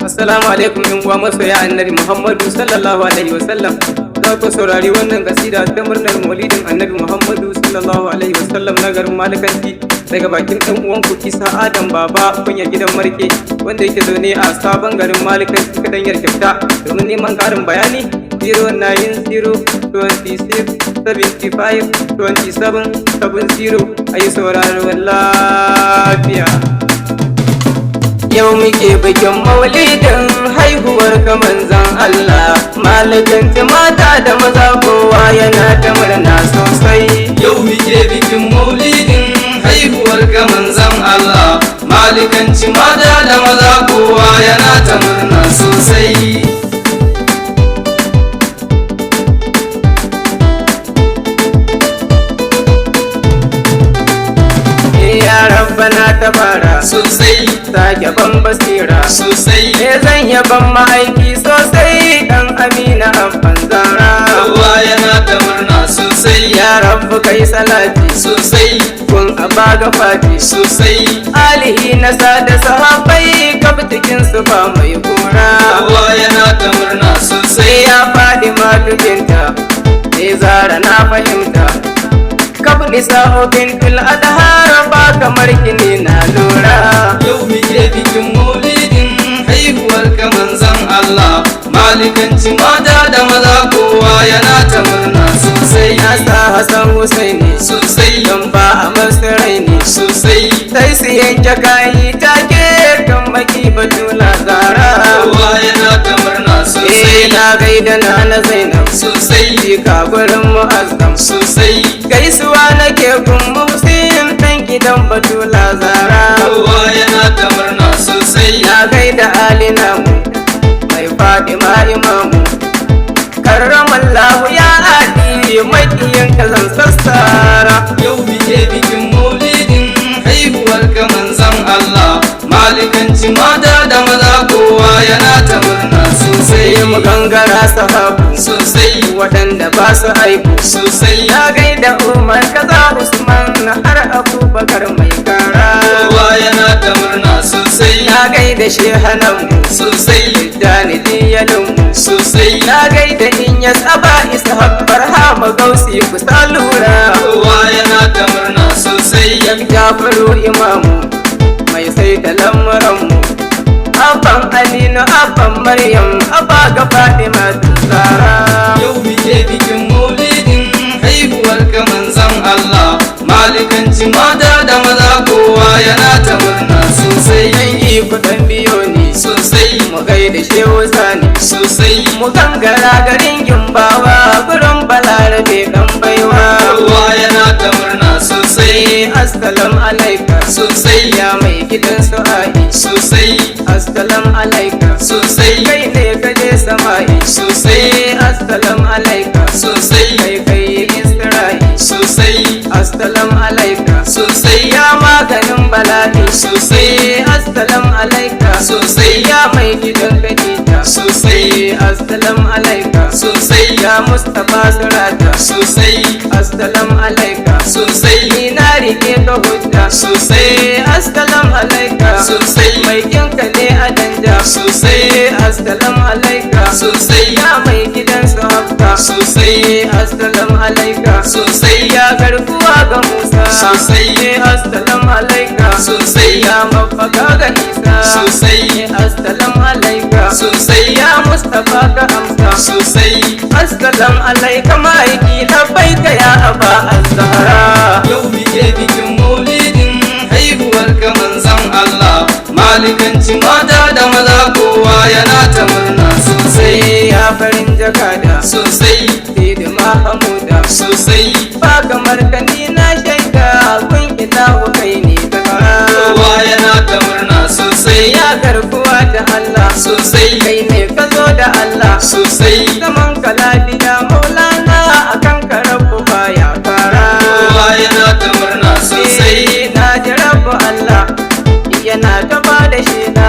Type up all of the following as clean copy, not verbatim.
Assalamu alaikum in uwa masoya annabi Muhammadu sallallahu alaihi wasallam. Za ku saurari wannan kasida ta murnar maulidin annabi Muhammadu sallallahu alaihi wasallam na garin Malikanci daga bakin ɗan uwanku Isa Adam Baba kunya gidan Marke wanda yake zaune a sabon garin Malikanci kadanyar Kyauta. Domin neman ƙarin bayani 09026752770 ayi sauraron lafiya. Yau muke bikin maulidin haihuwar ka manzon Allah, Malikanci mata da maza kowa yana ta murna sosai. Yau muke bikin maulidin haihuwar ka manzon Allah, Malikanci mata da maza kowa yana ta murna sosai. Ya Rabbana tabara sosai, sake ban basira sosai, zan yaban ma'aiki sosai dan Amina abban Zara. kowa yana ta murna sosai, Ya Rabbu kai salati sosai, kun abaga fati sosai, alihi na sada sahabbai kabtikin su ba mai kura. kowa yana ta murna sosai. Ya faɗi matukinta sai Zara na fahimta kab nisa'u bintul adhar ba kamar kini na lura. Yau muke bikin maulidin haihuwar ka manzon Allah, Malikanci mata da maza kowa yana ta murna sosai. Na sa Hassan Husaini Sosai, don ba a masu raini sosai, sai su yanke kayi take kan maki batula Zara. kowa yana ta murna sosai. Na gaida na Zainab Sosai, jika gurin mu'azzam sosai, gaisuwa nake gun Muhsin ɗan gidan batula Zara. kowa yana ta murna sosai. Na gaida Ali namu mai Fatima imamu karramallahu ya Ali makiyin ka zan sassara. Yau muke bikin maulidin haihuwar ka manzon Allah, Malikanci mata da maza kowa yana ta murna sosai. Sai mu gangara sahabu Sosai, waɗanda ba su haihu. sosai, Na gaida Umar kaza Usman har Abubakar mai kara. kowa yana ta murna sosai. Na gaida shehananmu Sosai, Dani diyalin sosai, na gaida in ya tsaba isa habbar hama gausi kusa lura. kowa yana ta murna sosai. Yan Jafaru imamu mai sai da lamuranmu abban Aminu abban Maryam abba ga Fatima Zara. Yau muke bikin maulidin haihuwar ka manzon Allah, Malikanci mata da maza kowa yana ta murna sosai. Yan yi kudan biyo ne Sosai, mu gaida Shehu Sani sosai, mu gangara garin Gimbawa gurin Balarabe dan baiwa. kowa yana ta murna sosai. Assalamu alaika Sosai, ya mai gidan su A'i. sosai, Assalamu alaika sosai, kai ne ka je sama'i. sosai, Assalamu alaika sosai, kai kai Isra'i. sosai, Assalamu alaika sosai, ya maganin bala'i. sosai, Assalamu alaika sosai, ya mai gidan Khadija. sosai, Assalamu alaika sosai, ya Mustapha Surata. sosai, Assalamu alaika sosai, ni na rike ka hujja. sosai, Assalamu alaika sosai, mai kinka ne a danja. sosai, Assalamu alaika sosai, ya mai gidan su hafka. sosai, Assalamu alaika sosai, ya garkuwa ga Musa. Sosai. Assalamu alaika sosai, ya mafaka ga Isa. sosai, Assalamu alaika sosai, ya Mustapha ka amsa. sosai. Assalamu alaika ma'aiki labbaika ya aba az-zahra. Yau muke bikin maulidin haihuwar ka manzon Allah, Malikanci mata da maza kowa yana ta murna sosai. Sai ya farin jakada Sosai, Sidi Mahamuda sosai, ba kamar ka ni na shaida kun ilahu kai ne ka kara. kowa yana ta murna sosai. Ya garkuwa da Allah Sosai, kai ne ka zo da Allah. sosai, Zaman ka lafiya maulana akan ka rabu baya fara. kowa yana ta murna sosai. Na ji rabu Allah yana gaba da shaida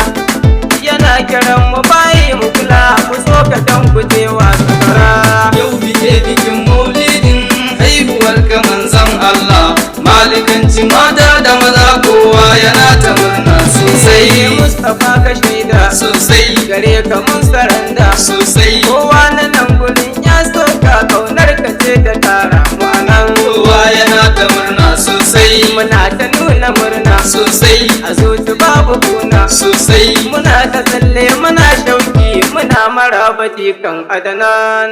yana kiran mu bayi mu kula mu so ka dan gujewa sakara. Yau muke bikin maulidin haihuwar ka manzon Allah, Malikanci mata da maza kowa yana ta murna sosai. Mustapha ka shaida sosai, ka mun saranda sosai kowa na nan gurin ya soka kaunar ka ce ta tara mu anan kowa yana ta murna sosai muna ta nuna murna sosai a zuci babu kuna sosai muna ta tsalle muna shauki muna maraba kan adanan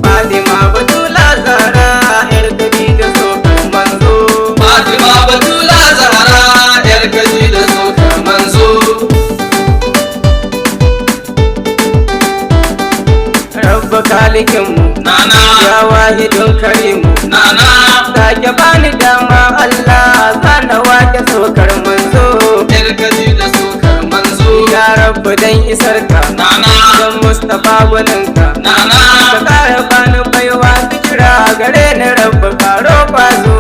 Fatima Batula Zahra yar Khadija sokar manzo Fatima Batula Zahra yar Khadija sokar manzo Rabba kalikinmu nana ya wahidun karimu nana sake bani dama Allah zana wake sokar manzo yar Khadija sokar manzo ya rabba dan isarka nana dan Mustafa gwaninka nana ka kara bani baiwa fikira gare ni rabba karo kwazo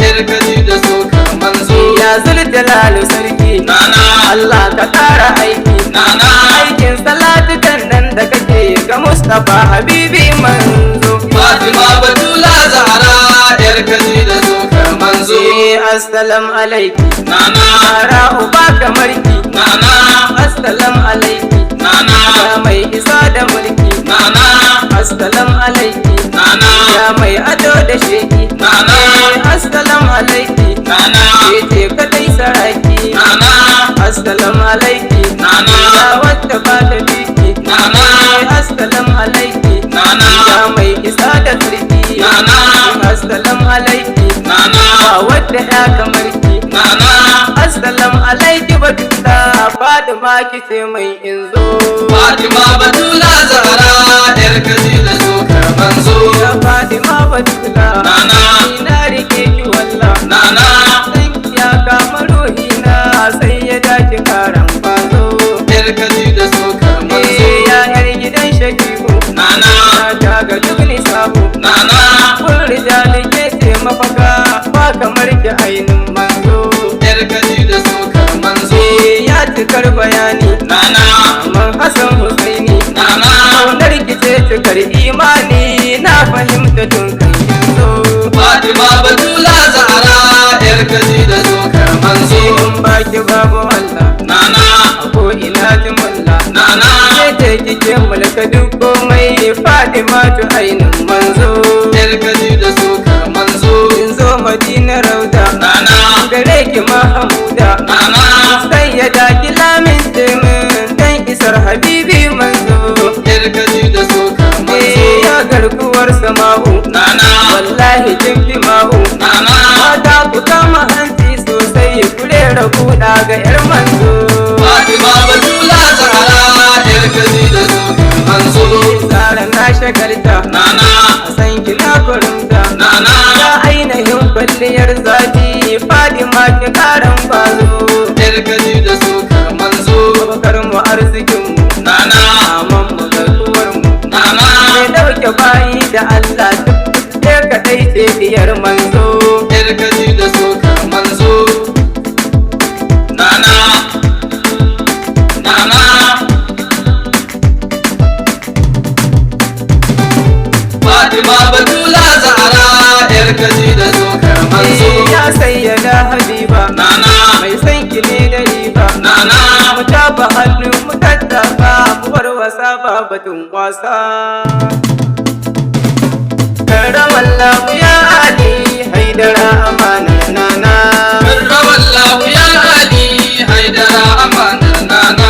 yar Khadija sokar manzo ya zuljalalu sarki nana Allah ka kara aiki nana aikin salatu nan da kake ga Mustafa habibi manzo Fatima Batula Zahra yar Khadija sokar manzo assalamu alaiki nana ara uba kamarki nana assalamu alaiki nana ya mai isa da mulki nana assalamu alaiki nana ya mai ado da sheki nana assalamu alaiki nana ce kadai saraki nana assalamu alaiki nana ya wata ba ta biki nana assalamu alaiki nana ya mai isa da sarki nana assalamu alaiki nana ba wadda ya kamar ki nana assalamu alaiki batula Fatima kice mai inzo Fatima Batula Zahra yar Khadija sokar manzo ya Fatima batula nana ina rike ki walla nana san ya kama ruhina sai ya dace karan fazo yar Khadija sokar manzo ya yar gidan shakiku nana ta ga duni sabu nana kun rijali ke ce mafaka ba kamar ki ainin manzo yar Khadija sokar manzo ya cikar bayani nana man Hassan Husaini nana kaunar ki ce cikar imani na fahimta tun kan yanzu Fatima Batula Zahra yar Khadija sokar manzo in baki babu Allah nana ko ina jimalla nana ce kike mulka duk komai Fatima tu ainin manzo yar Khadija sokar manzo in zo Madina rauda nana gare ki Mahamuda nana sai ya daki lamin temin dan isar habibi manzo yar Khadija sokar manzo ya garkuwar sama'u nana wallahi kin fi ma'u nana mata ku kama hanci sosai ku rera kuɗa ga yar manzo Fatima Batula Zahra yar Khadija sokar manzo tsara na shagalta nana a san kina kurumta nana ya ainihin kwalliyar zafi Fatima ki karan kwazo yar Khadija sokar manzo bakar mu arzikin mu nana aman mu garkuwar mu nana mai dauke bayi da Allah duk ke kadai ce diyar manzo yar Khadija sokar manzo nana nana Fatima Batula Zahra yar Khadija sokar manzo ya sayyada habiba nana mai san ki ne da riba nana mu tafa hannu mu tattafa mu bar wasa ba batun wasa karamallahu ya ali haidara amana nana karramallahu ya ali haidara amanar nana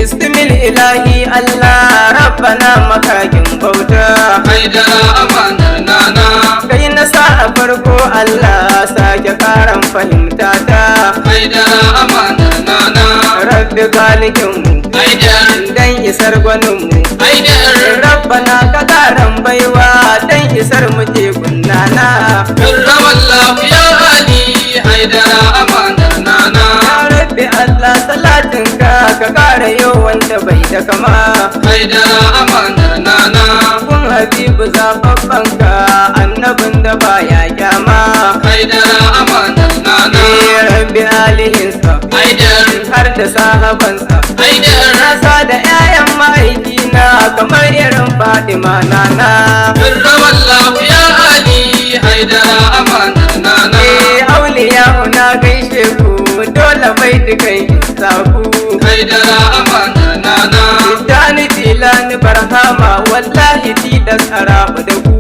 istimil ilahi allah rabbana makakin bauta haidara amanar nana kai na sa a farko allah sake karan fahimta ta haidara amanar nana rabbi kalikinmu haidar dan isar gwaninmu haidar rabbana ka karan baiwa dan isar muke kunnana karramallahu ya ali haidara amanar nana ya rabbi allah salatinka ka kara yau wanda bai da kama haidara amanar nana kun habibu zababbanka annabin da baya kyama haidara amanar nana rabbi alihinsa haidar har da sahabansa haidar nasa da 'ya'yan ma'aikina kamar irin Fatima nana karramallahu ya ali haidara amanar nana auliya una gai dukan isaku. haidara amanar nana. Tijjani Jilani Barhama wallahi tilas a rabu da ku.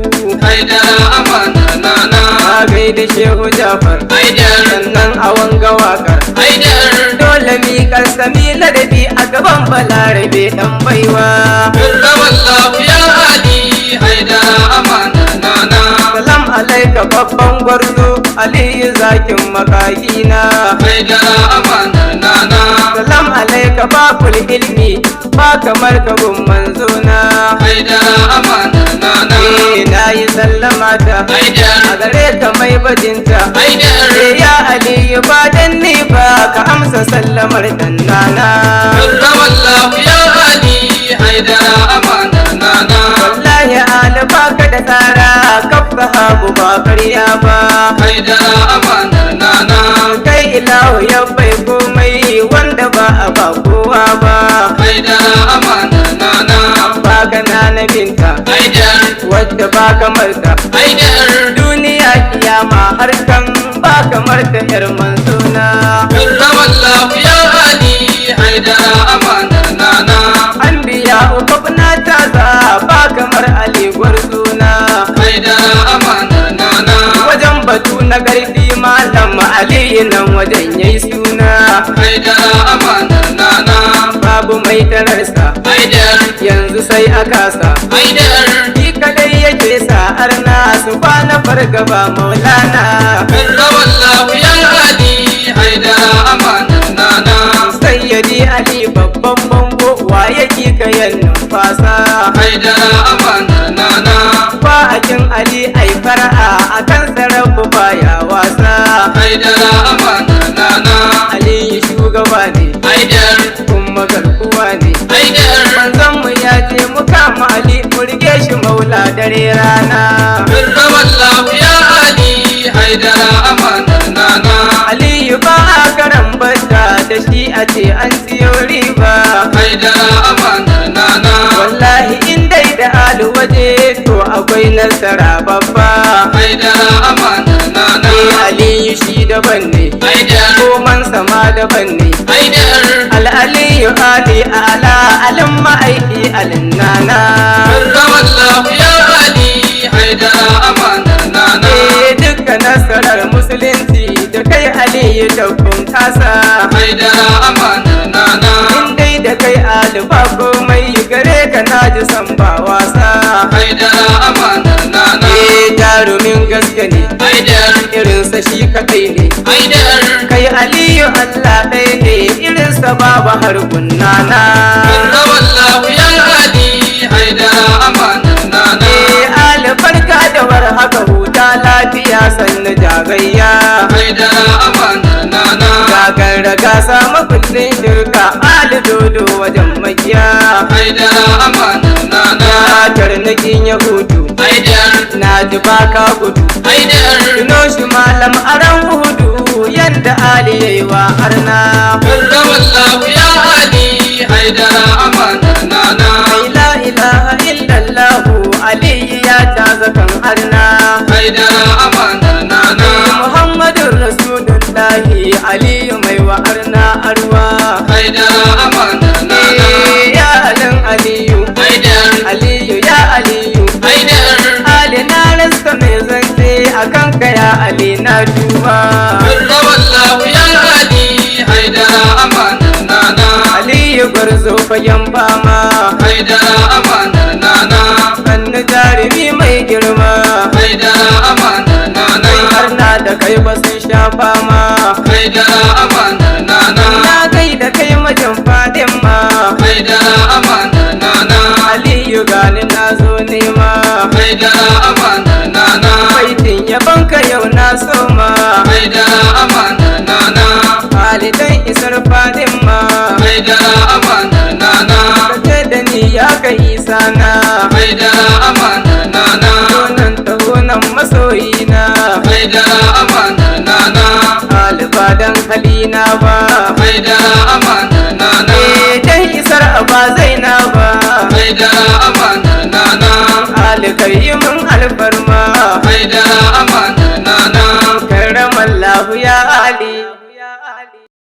haidara amanar nana. Na gaida Shehu Jafar haidar sannan a wanga wakar. haidar Dole mi sami ladabi a gaban Balarabe dan baiwa. karramallahu ya ali haidara amanar nana. Salam alaika babban gwarzo Aliyu zakin makayina. haidara amanar nana. Salam alaika babul ilmi ba kamar kabun manzona. haidara amanar nana. Na yi sallama ta haidar a gare ka mai bajinta. haidar Ya Aliyu ba dan ni ba ka amsa sallamar dan nana. karramallahu ya ali haidara amanar nana. Wallahi Ali baka da tsara kaf sahabu ba karya ba. haidara amanar nana. Kai ilahu ya bai komai wanda ba a ba kowa ba. haidara amanar nana. Baka na binta haidar wadda ba kamar ta. haidar Duniya kiyama har kan ba kamar ta yar manzona. karramallahu ya ali haidara amanar nana. Anbiya ukabna ta za ba kamar Ali gwarzona. haidara amanar nana. Wajen batu na gardi malam Ali nan wajen yayi suna. haidara amanar nana. Babu mai tararsa haidar yanzu sai a kasa. haidar Shi kadai yake sa'ar na su kwana fargaba maulana. karramallahu ya ali haidara amanar nana. Sayyidi Ali babban bango wa yake kayan numfasa. haidara amanar nana. Ba a kin Ali ai fara'a akan sarafu baya wasa. haidara amanar nana. Ali shugaba ne haidar kuma garkuwa ne. haidar Manzon mu ya ce mu kama Ali mu rige shi maula dare rana. karramallahu ya ali haidara amanar nana. Aliyu ba a karan bata da shi a ce an siyo riba. haidara amanar nana. Wallahi in dai da alu waje to akwai nasara babba. haidara amanar nana. Aliyu shi daban ne haidar koman sama daban ne. haidar Al'aliyu Ali ala alin ma'aiki alin nana. karramallahu ya ali haidara amanar nana. Duka nasarar musulunci da kai Aliyu da kasa. haidara amanar nana. In dai da kai Ali ba komai gare ka na ji san ba wasa. haidara amanar nana. Jarumin gaske ne haidar irinsa shi kadai ne. haidar Kai Aliyu Allah ɗaya ne irinsa babu har gunnana. karramallahu ya ali haidara amanar nana. Ali barka da war haka huta lafiya sannu jagayya. haidara amanar nana. Gagar da gasa makullin shirka Ali dodo wajen makiya. haidara amanar nana. Tarnakin Yahudu haidar na ji baka gudu. haidar Tuno shi malam aran hudu yadda Ali yayi wa arna. karramallahu ya ali haidara amanar nana. La ilaha illallahu Ali ya taza kan arna. haidara amanar nana. Muhammadun Rasulullahi Ali mai wa arna arwa. haidara amanar nana. Ya alin Aliyu haidar Aliyu ya Aliyu haidar Ali na rasta mai zance akan ka ya Ali na duba. karramallahu ya ali haidara amanar nana. Aliyu gwarzo fagen fama. haidara amanar nana. Sannu jarumi mai girma. haidara amanar nana. Har na da kai ba sun sha fama. haidara amanar nana. Na kai da kai majin fadin ma. haidara amanar nana. Aliyu gani na zo nema. haidara amanar nana. Baitin yabanka yau na soma. haidara amanar nana. Halidan isar fadin ma. haidara amanar nana. Kace da ni ya kai isa na. haidara amanar nana. Tonan tahonan masoyina. haidara amanar nana. Alfadan halina ba. haidara amanar nana. Dan isar ba zai na ba. haidara amanar nana. Alkai mun alfarma. haidara amanar nana. Karamallahu ya Ali.